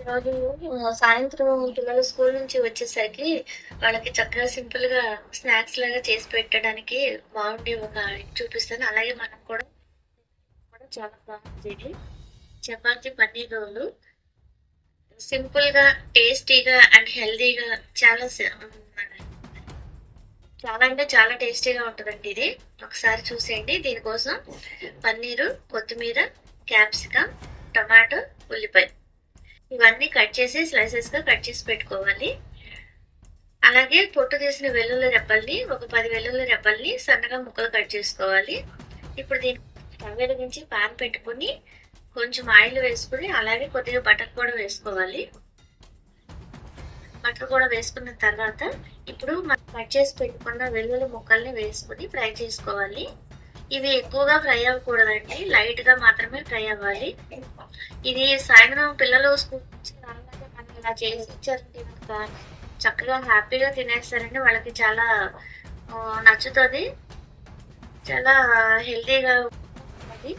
ఈరోజు సాయంత్రం పిల్లలు స్కూల్ నుంచి వచ్చేసరికి వాళ్ళకి చక్కగా సింపుల్‌గా స్నాక్స్ లాగా చేసి పెట్టడానికి బాగుండే ఒక చూపిస్తాను. అలాగే మనం కూడా చాలా బాగుండేది. చపాతీ పన్నీర్ రోలు సింపుల్‌గా, టేస్టీగా అండ్ హెల్తీగా చాలా చాలా అంటే చాలా టేస్టీగా ఉంటుందండి ఇది. ఒకసారి చూసేయండి. దీనికోసం పన్నీరు, కొత్తిమీర, క్యాప్సికమ్, టమాటో, ఉల్లిపాయ ఇవన్నీ కట్ చేసి స్లైసెస్‌గా కట్ చేసి పెట్టుకోవాలి. అలాగే పొట్టు తీసిన వెల్లుల్లి రెబ్బల్ని ఒక 10 వెల్లుల్లి రెబ్బల్ని సన్నగా ముక్కలు కట్ చేసుకోవాలి. ఇప్పుడు దీన్ని స్టవ్ వెలిగించి పాన్ పెట్టుకుని కొంచెం ఆయిల్ వేసుకుని అలాగే కొద్దిగా బటర్ కూడా వేసుకోవాలి. బటర్ కూడా వేసుకున్న తర్వాత ఇప్పుడు మనం కట్ చేసి పెట్టుకున్న వెల్లుల్లి ముక్కల్ని వేసుకుని ఫ్రై చేసుకోవాలి. ఇవి ఎక్కువగా ఫ్రై అవ్వకూడదండి, లైట్ గా మాత్రమే ఫ్రై అవ్వాలి. ఇది సాయంత్రం పిల్లలు స్కూల్ నుంచి రాగానే మనం ఇలా చేసి ఇచ్చారంటే కనుక చక్కగా హ్యాపీగా తినేస్తారండి. వాళ్ళకి చాలా నచ్చుతుంది, చాలా హెల్తీగా ఉంటుంది.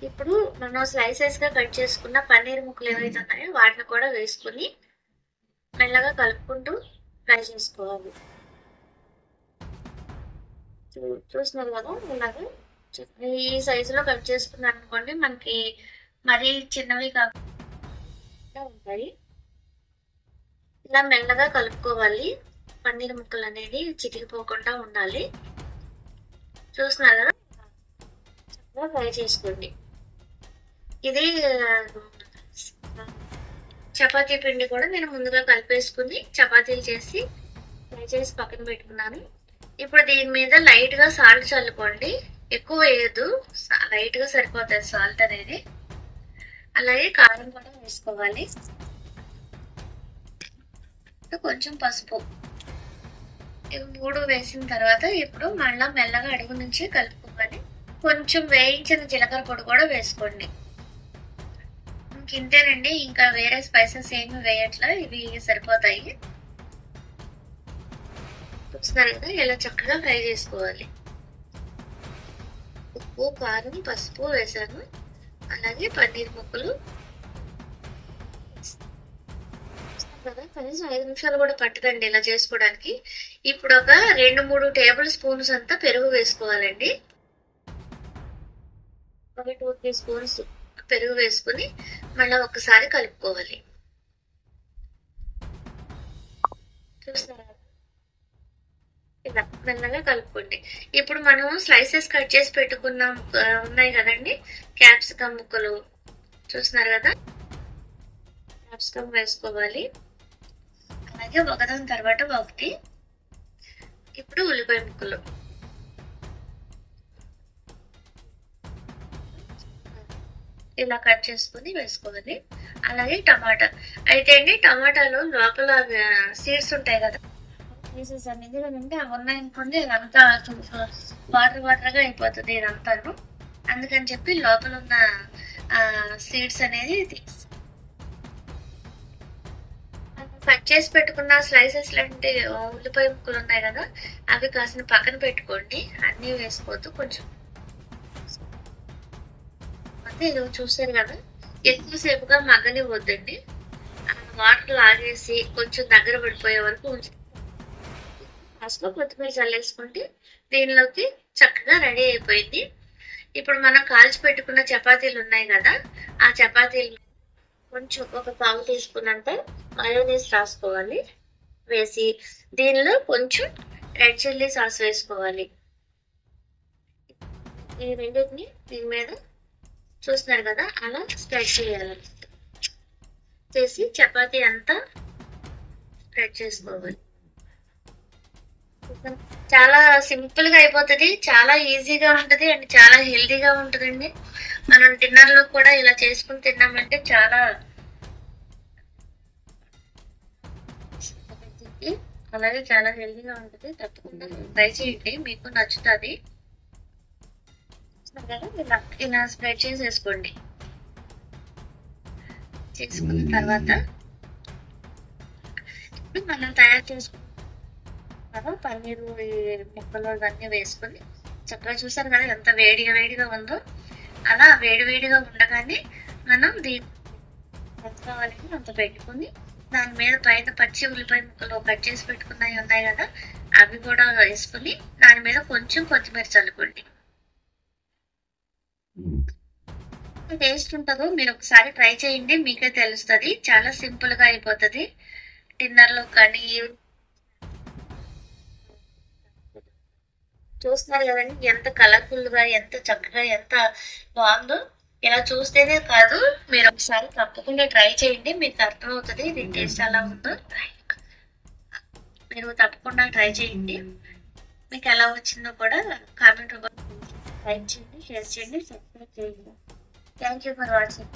ఇప్పుడు మనం స్లైసెస్ గా కట్ చేసుకున్న పన్నీర్ ముక్కలు ఏవైతే ఉన్నాయో వాటిని కూడా వేసుకుని మెల్లగా కలుపుకుంటూ ఫ్రై చేసుకోవాలి. చూస్తున్నారు కదా, ఇలాగా ఈ సైజులో కట్ చేసుకున్నాను అనుకోండి, మనకి మరీ చిన్నవి కాకుండా ఉంటాయి. ఇలా మెల్లగా కలుపుకోవాలి. పన్నీర్ ముక్కలు అనేది చితికిపోకుండా ఉండాలి. చూస్తున్నారు కదా, చక్కగా ఫ్రై చేసుకోండి. ఇది చపాతీ పిండి కూడా నేను ముందుగా కలిపేసుకుని చపాతీలు చేసి ఫ్రై చేసి పక్కన పెట్టుకున్నాను. ఇప్పుడు దీని మీద లైట్ గా సాల్ట్ చల్లుకోండి, ఎక్కువ వేయద్దు, లైట్ గా సరిపోతుంది సాల్ట్ అనేది. అలాగే కారం కూడా వేసుకోవాలి, కొంచెం పసుపు. ఇవి 3 వేసిన తర్వాత ఇప్పుడు మళ్ళా మెల్లగా అడుగు నుంచి కలుపుకోవాలి. కొంచెం వేయించిన జీలకర్ర పొడి కూడా వేసుకోండి. ఇంతేనండి, ఇంకా వేరే స్పైసెస్ ఏమి వేయట్లా, ఇవి సరిపోతాయి. చూస్తున్నారు కదా, ఇలా చక్కగా ఫ్రై చేసుకోవాలి. ఉప్పు, కారం, పసుపు వేసాను. అలాగే పన్నీర్ ముక్కలు కదా, కనీసం 5 నిమిషాలు కూడా పట్టదండి ఇలా చేసుకోవడానికి. ఇప్పుడు ఒక 2-3 టేబుల్ స్పూన్స్ అంతా పెరుగు వేసుకోవాలండి. ఒక 2-3 స్పూన్స్ పెరుగు వేసుకుని మళ్ళీ ఒకసారి కలుపుకోవాలి. చూస్తున్నారా, ఇలా మెల్లగా కలుపుకోండి. ఇప్పుడు మనం స్లైసెస్ కట్ చేసి పెట్టుకున్నాం ఉన్నాయి కదండి, క్యాప్సికమ్ ముక్కలు. చూస్తున్నారు కదా, క్యాప్సికమ్ వేసుకోవాలి. అలాగే ఒకదాని తర్వాత ఒకటి. ఇప్పుడు ఉల్లిపాయ ముక్కలు ఇలా కట్ చేసుకుని వేసుకోవాలి. అలాగే టమాటా. అయితే అండి, టమాటాలో లోపల సీడ్స్ ఉంటాయి కదా, పీసెస్ అనేది అంటే అవి ఉన్నాయనుకోండి, ఇదంతా వాటర్ వాటర్ గా అయిపోతుంది ఇదంతాను. అందుకని చెప్పి లోపల ఉన్న సీడ్స్ అనేది కట్ చేసి పెట్టుకున్న స్లైసెస్ లాంటి ఉల్లిపాయ ముక్కలు ఉన్నాయి కదా, అవి కాసిన పక్కన పెట్టుకోండి. అన్నీ వేసుకోవద్దు, కొంచెం. ఇది చూసారు కదా, ఎక్కువసేపుగా మగ్గనివ్వద్దండి. వాటర్ లాగేసి కొంచెం దగ్గర పడిపోయే వరకు ఉంచుతాం. లాస్ట్లో కొత్తిమీర చల్లేసుకుంటే దీనిలోకి చక్కగా రెడీ అయిపోయింది. ఇప్పుడు మనం కాల్చి పెట్టుకున్న చపాతీలు ఉన్నాయి కదా, ఆ చపాతీలు కొంచెం ఒక 1/4 టీ స్పూన్ అంత మయోనీస్ రాసుకోవాలి. వేసి దీనిలో కొంచెం రెడ్ చిల్లీ సాస్ వేసుకోవాలి. ఈ రెండింటిని దీని మీద చూస్తున్నారు కదా, అలా స్ప్రెడ్ చేయాలి. చేసి చపాతీ అంతా స్ప్రెడ్ చేసుకోవాలి. చాలా సింపుల్ గా అయిపోతుంది, చాలా ఈజీగా ఉంటుంది అండ్ చాలా హెల్తీగా ఉంటుందండి. మనం డిన్నర్ లో కూడా ఇలా చేసుకుని తిన్నామంటే చాలా అలాగే చాలా హెల్తీగా ఉంటుంది. తప్పకుండా ట్రై చేయండి, మీకు నచ్చుతుంది. ఇలా స్ప్రెడ్ చేసేసుకోండి. చేసుకున్న తర్వాత మనం తయారు చేసుకున్న పన్నీరు ముక్కలు ఇవన్నీ వేసుకొని చక్కగా, చూసారు కదా ఎంత వేడిగా వేడిగా ఉందో. అలా వేడివేడిగా ఉండగానే మనం ఎంత కావాలంటే అంత పెట్టుకొని దాని మీద పైన పచ్చి ఉల్లిపాయ ముక్కలు కట్ చేసి పెట్టుకున్నవి ఉన్నాయి కదా, అవి కూడా వేసుకుని దాని మీద కొంచెం కొత్తిమీర చల్లుకోండి. టేస్ట్ ఉంటుందో మీరు ఒకసారి ట్రై చేయండి, మీకే తెలుస్తుంది. చాలా సింపుల్ గా అయిపోతుంది. డిన్నర్ లో కానీ చూస్తున్నారు కదండి ఎంత కలర్ఫుల్ గా, ఎంత చక్కగా, ఎంత బాగుందో. ఇలా చూస్తేనే కాదు, మీరు ఒకసారి తప్పకుండా ట్రై చేయండి, మీకు అర్థమవుతుంది దీని టేస్ట్ ఎలా ఉందో. మీరు తప్పకుండా ట్రై చేయండి. మీకు ఎలా వచ్చిందో కూడా కామెంట్ రూపంలో లైక్ చేయండి, షేర్ చేయండి, సబ్స్క్రైబ్ చేయండి. Thank you for watching.